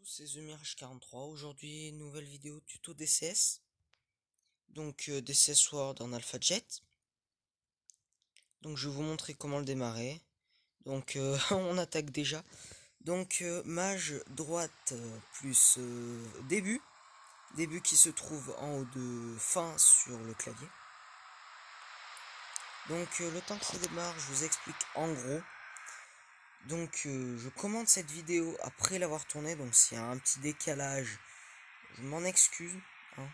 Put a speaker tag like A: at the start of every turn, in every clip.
A: C'est The Mirage 43. Aujourd'hui, nouvelle vidéo tuto DCS. Donc DCS World en Alpha Jet. Donc je vais vous montrer comment le démarrer. Donc on attaque déjà. Donc mage droite plus début. Début qui se trouve en haut de fin sur le clavier. Donc le temps que ça démarre, je vous explique en gros. Donc je commente cette vidéo après l'avoir tournée. Donc s'il y a un petit décalage, je m'en excuse. Hein.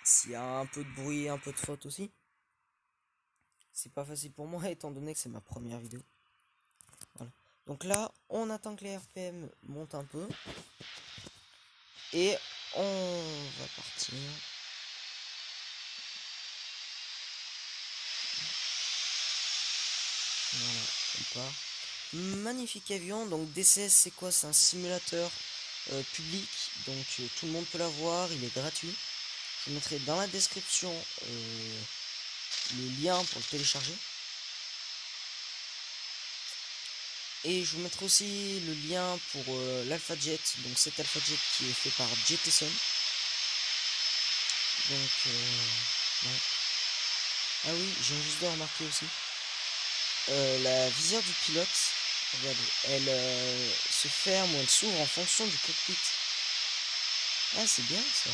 A: S'il y a un peu de bruit, un peu de faute aussi. C'est pas facile pour moi étant donné que c'est ma première vidéo. Voilà. Donc là, on attend que les RPM montent un peu. Et on va partir. Voilà, on part. Magnifique avion. Donc DCS c'est quoi? C'est un simulateur public. Donc tout le monde peut l'avoir, il est gratuit. Je mettrai dans la description le lien pour le télécharger. Et je vous mettrai aussi le lien pour l'Alpha Jet, donc cet Alpha Jet qui est fait par Jettison. Donc, ouais. Ah oui, j'ai juste de remarquer aussi. La visière du pilote, regardez, elle se ferme ou elle s'ouvre en fonction du cockpit. Ah, c'est bien ça.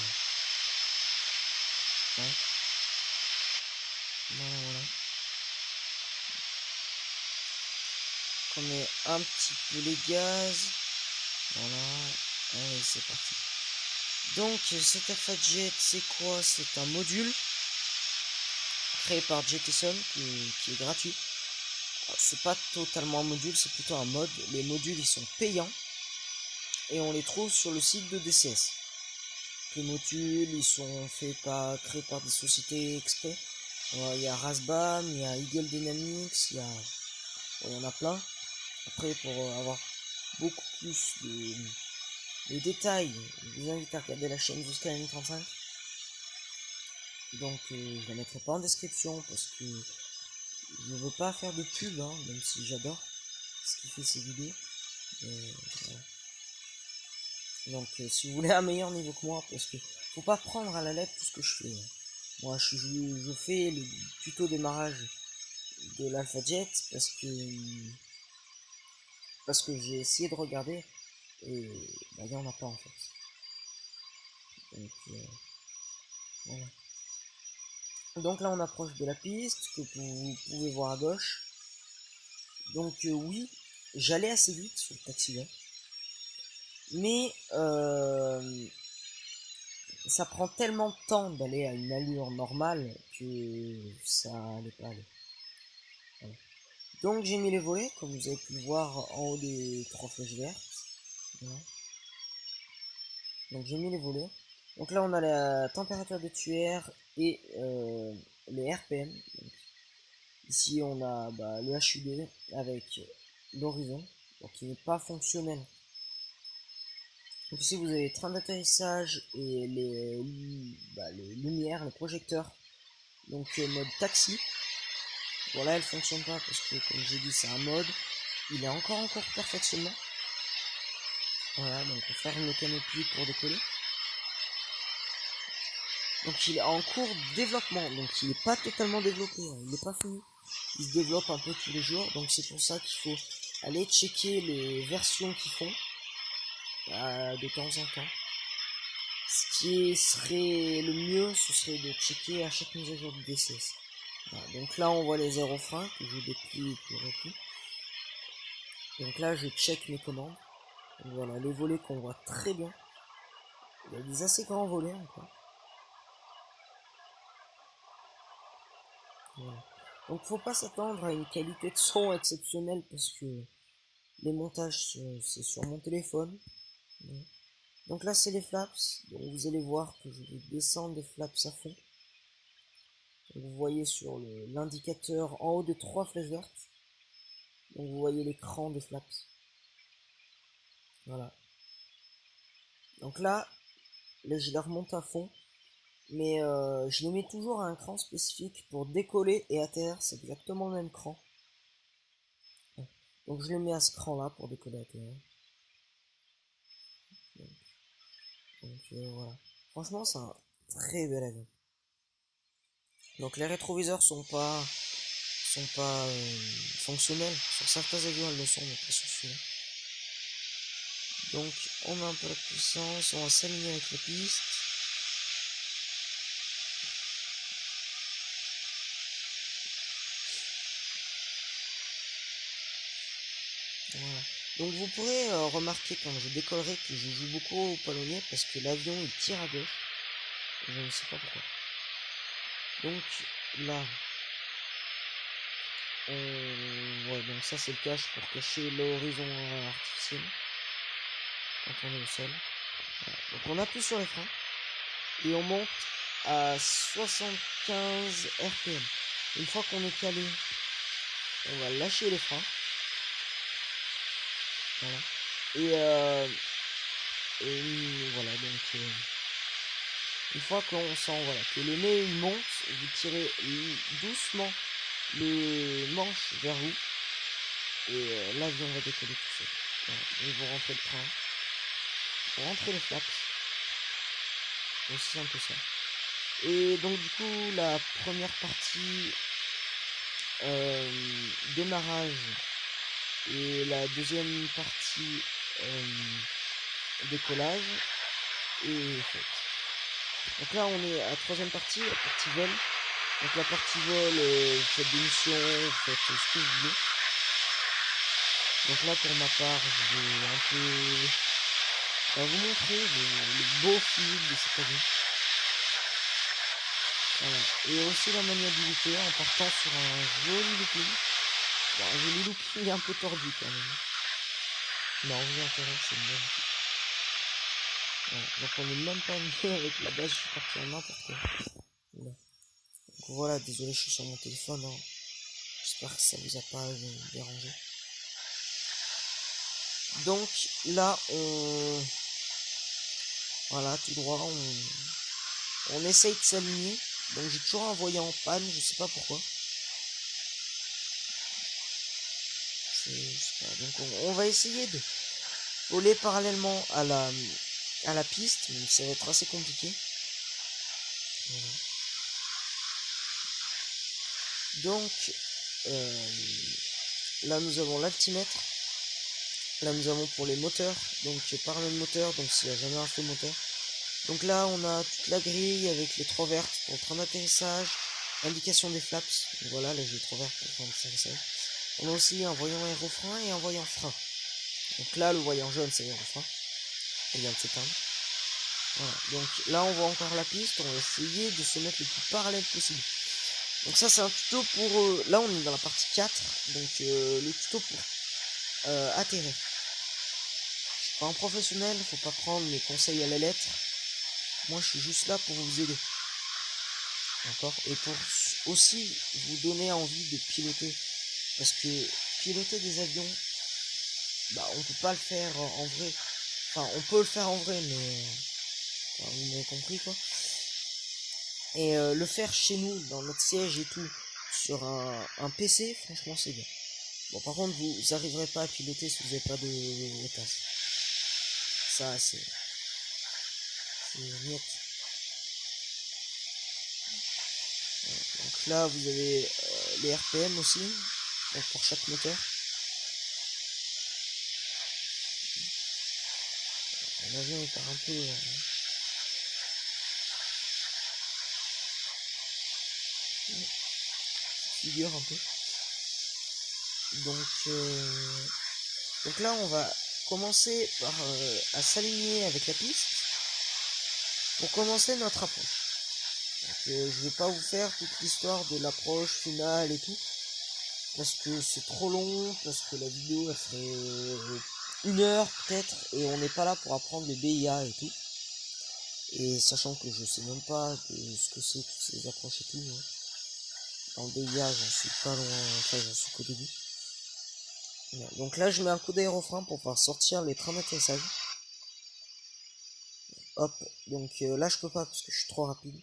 A: Ouais. Voilà, voilà. On met un petit peu les gaz. Voilà. Allez, c'est parti. Donc, cet Alpha Jet, c'est quoi? C'est un module créé par Jettison qui est gratuit. C'est pas totalement un module, c'est plutôt un mode. Les modules ils sont payants et on les trouve sur le site de DCS. Les modules ils sont créés par des sociétés exprès. Il y a Rasbam, il y a Eagle Dynamics, il y en a plein. Après pour avoir beaucoup plus de détails, je vous invite à regarder la chaîne jusqu'à M35. Donc je la mettrai pas en description parce que je veux pas faire de pub, hein, même si j'adore ce qui fait ces vidéos. Voilà. Donc si vous voulez un meilleur niveau que moi, parce que faut pas prendre à la lettre tout ce que je fais. Moi je fais le tuto démarrage de l'Alpha Jet parce que j'ai essayé de regarder et bah, il n'y en a pas en fait. Donc, voilà. Donc là on approche de la piste que vous pouvez voir à gauche. Donc oui, j'allais assez vite sur le taxiway. Mais ça prend tellement de temps d'aller à une allure normale que ça allait pas aller. Voilà. Donc j'ai mis les volets, comme vous avez pu le voir en haut des 3 flèches vertes. Voilà. Donc j'ai mis les volets. Donc là on a la température de tuaire et les RPM. Donc, ici on a le HUD avec l'horizon, donc il n'est pas fonctionnel. Donc ici vous avez train d'atterrissage et les lumières, les projecteurs. Donc mode taxi. Bon là elle fonctionne pas parce que comme j'ai dit c'est un mode. Il est encore en cours de perfectionnement. Voilà, donc on ferme le canopy pour décoller. Donc il est en cours de développement, donc il n'est pas totalement développé, hein, il n'est pas fini. Il se développe un peu tous les jours, donc c'est pour ça qu'il faut aller checker les versions qu'ils font de temps en temps. Ce qui serait le mieux, ce serait de checker à chaque mise à jour du DCS. Voilà, donc là on voit les aérofreins que je déplie et que je replie. Donc là je check mes commandes. Donc voilà, les volets qu'on voit très bien. Il y a des assez grands volets encore. Voilà. Donc faut pas s'attendre à une qualité de son exceptionnelle parce que les montages c'est sur mon téléphone. Donc là c'est les flaps. Donc vous allez voir que je vais descendre les flaps à fond. Donc vous voyez sur l'indicateur en haut des 3 flèches vertes. Donc vous voyez l'écran des flaps. Voilà. Donc là je les remonte à fond. Mais je les mets toujours à un cran spécifique pour décoller et atterrir, c'est exactement le même cran. Donc Donc je le mets à ce cran là pour décoller à terre. Voilà. Franchement c'est un très bel avion. Donc les rétroviseurs sont pas fonctionnels. Sur certains avions elles le sont, mais pas sur celui-là. Donc on met un peu la puissance, on va s'aligner avec la piste. Voilà. Donc vous pourrez remarquer quand je décollerai que je joue beaucoup au palonnier parce que l'avion il tire à gauche. Je ne sais pas pourquoi. Donc là, ouais, donc ça c'est le cache pour cacher l'horizon artificiel quand on est au sol. Voilà. Donc on appuie sur les freins et on monte à 75 RPM. Une fois qu'on est calé, on va lâcher les freins. Voilà. Et voilà, donc une fois qu'on sent voilà, que le nez il monte, vous tirez doucement le manche vers vous et l'avion va décoller tout seul. Voilà. Et vous rentrez le train, vous rentrez les flaps. Donc c'est un peu ça. Et donc du coup la première partie démarrage et la deuxième partie décollage est faite. Donc là on est à la troisième partie, la partie vol. Donc la partie vol, vous faites des missions, vous faites ce que vous voulez. Donc là pour ma part je vais un peu vous montrer le beau physique de cet avion. Voilà. Et aussi la maniabilité en partant sur un joli looping. Bon, un joli looping un peu tordu quand même. Mais en vrai, c'est une bonne. Voilà. Donc on est même pas mieux avec la base, je suis parti en n'importe quoi. Voilà. Donc voilà, désolé, je suis sur mon téléphone. Hein. J'espère que ça vous a pas dérangé. Donc là, voilà, tout droit, on essaye de s'aligner. Donc j'ai toujours un voyant en panne, je sais pas pourquoi. Je sais pas. Donc on va essayer de voler parallèlement à la piste, mais ça va être assez compliqué. Voilà. Donc là nous avons l'altimètre. Là nous avons pour les moteurs, donc paramètres moteur, donc s'il n'y a jamais un feu moteur. Donc là on a toute la grille avec les trois vertes pour le train d'atterrissage, indication des flaps. Donc voilà, là j'ai les trois vertes pour le train d'atterrissage. On a aussi un voyant aérofrein et un voyant frein. Donc là le voyant jaune c'est aérofrein. Il vient de s'éteindre. Voilà. Donc là on voit encore la piste, on va essayer de se mettre le plus parallèle possible. Donc ça c'est un tuto pour... là on est dans la partie 4, donc le tuto pour atterrir. Je suis pas un professionnel, faut pas prendre mes conseils à la lettre. Moi je suis juste là pour vous aider. D'accord? Et pour aussi vous donner envie de piloter. Parce que piloter des avions, bah on peut pas le faire en vrai. Enfin on peut le faire en vrai, mais... Enfin, vous m'avez compris quoi. Et le faire chez nous, dans notre siège et tout, sur un PC, franchement c'est bien. Bon par contre vous arriverez pas à piloter si vous n'avez pas de tasse. Ça c'est net. Donc là vous avez les RPM aussi, donc pour chaque moteur. L'avion il part un peu... figure un peu. Donc là on va commencer par à s'aligner avec la piste pour commencer notre approche. Donc, je vais pas vous faire toute l'histoire de l'approche finale et tout parce que c'est trop long, parce que la vidéo elle ferait 1 heure peut-être et on n'est pas là pour apprendre le BIA et tout. Et sachant que je sais même pas ce que c'est toutes ces approches et tout. Hein. Dans le BIA j'en suis pas loin, enfin j'en suis qu'au début. Donc là je mets un coup d'aérofrein pour pouvoir sortir les trains d'atterrissage. Hop, donc là je peux pas parce que je suis trop rapide.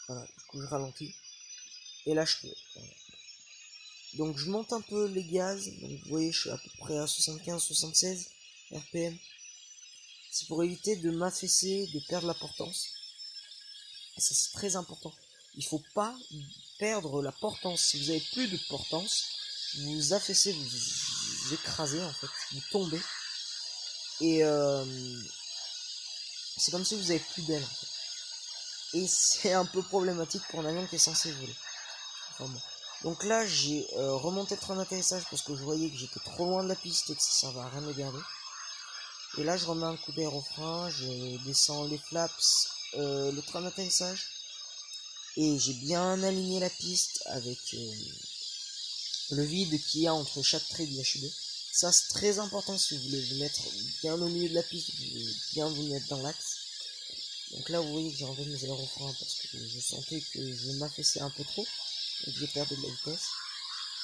A: Voilà, du coup je ralentis. Et là je peux. Voilà. Donc je monte un peu les gaz, donc vous voyez je suis à peu près à 75-76 RPM. C'est pour éviter de m'affaisser, de perdre la portance. Et ça c'est très important. Il faut pas perdre la portance. Si vous avez plus de portance, vous vous affaissez, vous écrasez en fait, vous tombez. Et c'est comme si vous avez plus d'aile en fait. Et c'est un peu problématique pour un avion qui est censé voler. Enfin bon. Donc là j'ai remonté le train d'atterrissage parce que je voyais que j'étais trop loin de la piste et que ça servait à rien de garder. Et là je remets un coup d'air au frein, je descends les flaps, le train d'atterrissage. Et j'ai bien aligné la piste avec le vide qu'il y a entre chaque trait du HUD. Ça c'est très important si vous voulez vous mettre bien au milieu de la piste, vous voulez bien vous mettre dans l'axe. Donc là vous voyez que j'ai enlevé mes aérofreins parce que je sentais que je m'affaissais un peu trop et que j'ai perdu de la vitesse.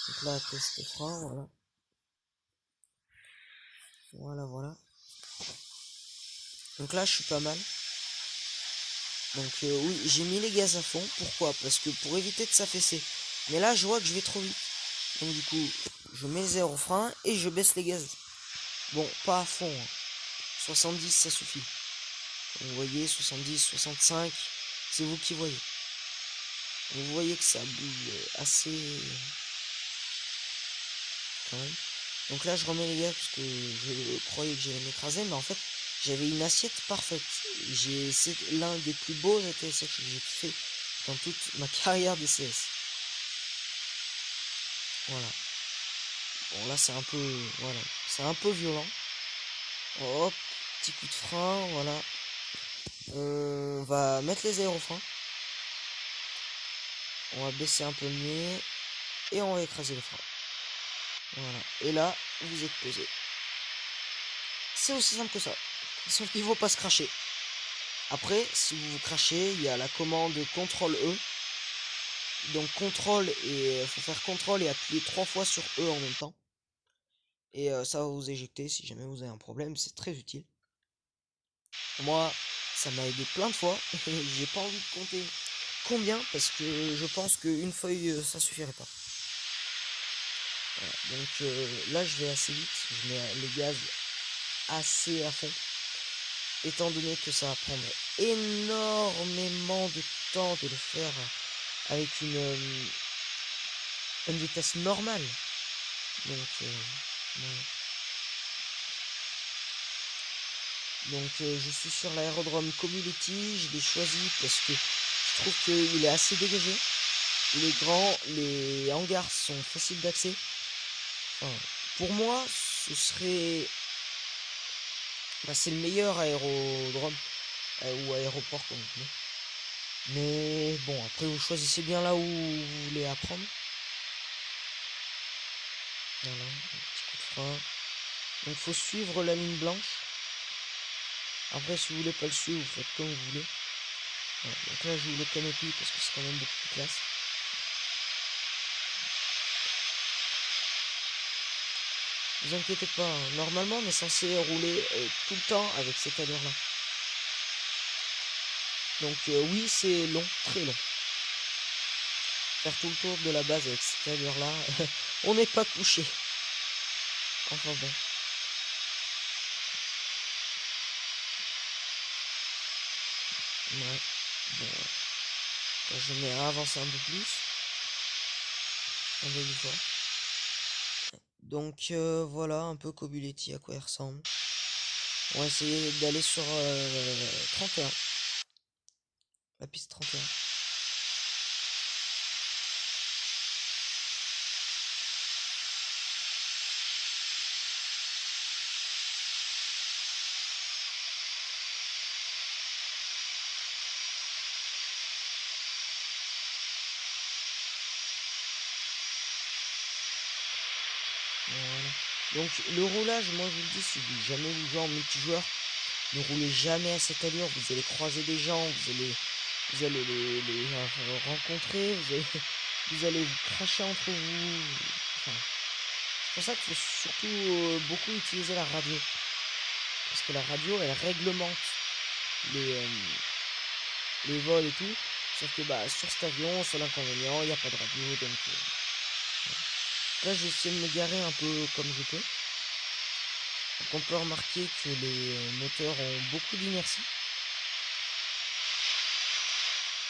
A: Donc là test frein, voilà. Voilà. Donc là je suis pas mal. Donc oui j'ai mis les gaz à fond. Pourquoi? Parce que pour éviter de s'affaisser. Mais là je vois que je vais trop vite. Donc du coup je mets les aérofreins et je baisse les gaz. Bon pas à fond. 70 ça suffit. Vous voyez 70, 65. C'est vous qui voyez. Vous voyez que ça bouge assez quand même. Donc là je remets les gaz parce que je croyais que j'allais m'écraser. Mais en fait j'avais une assiette parfaite. C'est l'un des plus beaux ATSH que j'ai fait dans toute ma carrière d'SCS. Voilà. Bon là c'est un peu. Voilà. C'est un peu violent. Hop, petit coup de frein, voilà. On va mettre les aérofreins. On va baisser un peu le nez. Et on va écraser le frein. Voilà. Et là, vous êtes posé. C'est aussi simple que ça. Sauf qu'il ne faut pas se cracher. Après, si vous vous crachez, il y a la commande CTRL E. Donc CTRL et il faut faire CTRL et appuyer 3 fois sur E en même temps. Et ça va vous éjecter si jamais vous avez un problème. C'est très utile. Moi, ça m'a aidé plein de fois. J'ai pas envie de compter combien parce que je pense qu'une feuille ça suffirait pas. Voilà. Donc là je vais assez vite, je mets les gaz assez à fond, étant donné que ça va prendre énormément de temps de le faire avec une vitesse normale. Donc voilà. Donc je suis sur l'aérodrome Community, je l'ai choisi parce que je trouve qu'il est assez dégagé. Il est grand, les hangars sont faciles d'accès. Enfin, pour moi, ce serait... Bah, c'est le meilleur aérodrome, ou aéroport comme vous voulez. Mais bon, après vous choisissez bien là où vous voulez apprendre. Voilà, un petit coup de frein. Donc faut suivre la ligne blanche. Après si vous voulez pas le suivre, vous faites comme vous voulez. Voilà, donc là j'ouvre le canopy parce que c'est quand même beaucoup plus classe. Ne vous inquiétez pas, hein. Normalement on est censé rouler tout le temps avec cette allure là. Donc oui c'est long, très long. Faire tout le tour de la base avec cette allure là, on n'est pas couché. Enfin bon. Ouais. Bon. Je mets à avancer un peu plus. Un peu plus fort. Donc voilà un peu Kobuletti à quoi il ressemble. On va essayer d'aller sur 31. La piste 31. Voilà. Donc le roulage, moi je vous le dis, si vous jamais vous jouez en multijoueur, ne roulez jamais à cette allure, vous allez croiser des gens, vous allez les rencontrer, vous allez vous cracher entre vous. Enfin, c'est pour ça qu'il faut surtout beaucoup utiliser la radio. Parce que la radio, elle réglemente les, les vols et tout. Sauf que bah sur cet avion, seul inconvénient, il n'y a pas de radio, donc voilà. Là, je vais essayer de me garer un peu comme je peux. Donc, on peut remarquer que les moteurs ont beaucoup d'inertie.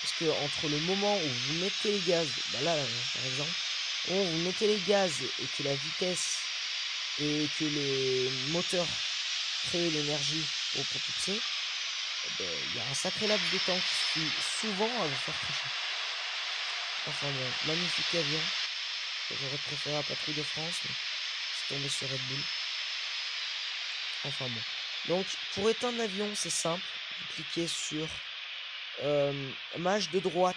A: Parce que entre le moment où vous mettez les gaz, bah là, par exemple, où vous mettez les gaz et que la vitesse et que les moteurs créent l'énergie pour propulser, il y a un sacré laps de temps qui suit souvent à vous faire tricher. Enfin bon, magnifique avion. J'aurais préféré la patrouille de France, mais c'est tombé sur Red Bull. Enfin bon. Donc pour éteindre l'avion, c'est simple. Vous cliquez sur mage de droite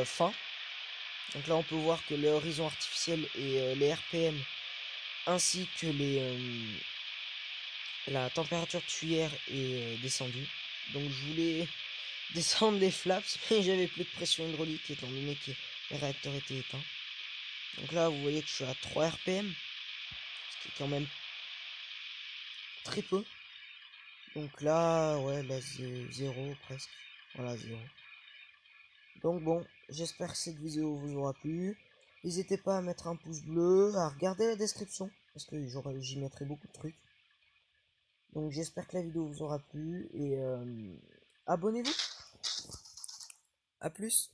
A: fin. Donc là on peut voir que l'horizon artificiel et les RPM ainsi que la température de tuyère est descendue. Donc je voulais descendre les flaps, mais j'avais plus de pression hydraulique étant donné que les réacteurs étaient éteints. Donc là vous voyez que je suis à 3 RPM, ce qui est quand même très peu. Donc là, ouais, là, 0 presque. Voilà, 0. Donc bon, j'espère que cette vidéo vous aura plu. N'hésitez pas à mettre un pouce bleu, à regarder la description, parce que j'y mettrai beaucoup de trucs. Donc j'espère que la vidéo vous aura plu, et abonnez-vous. A plus.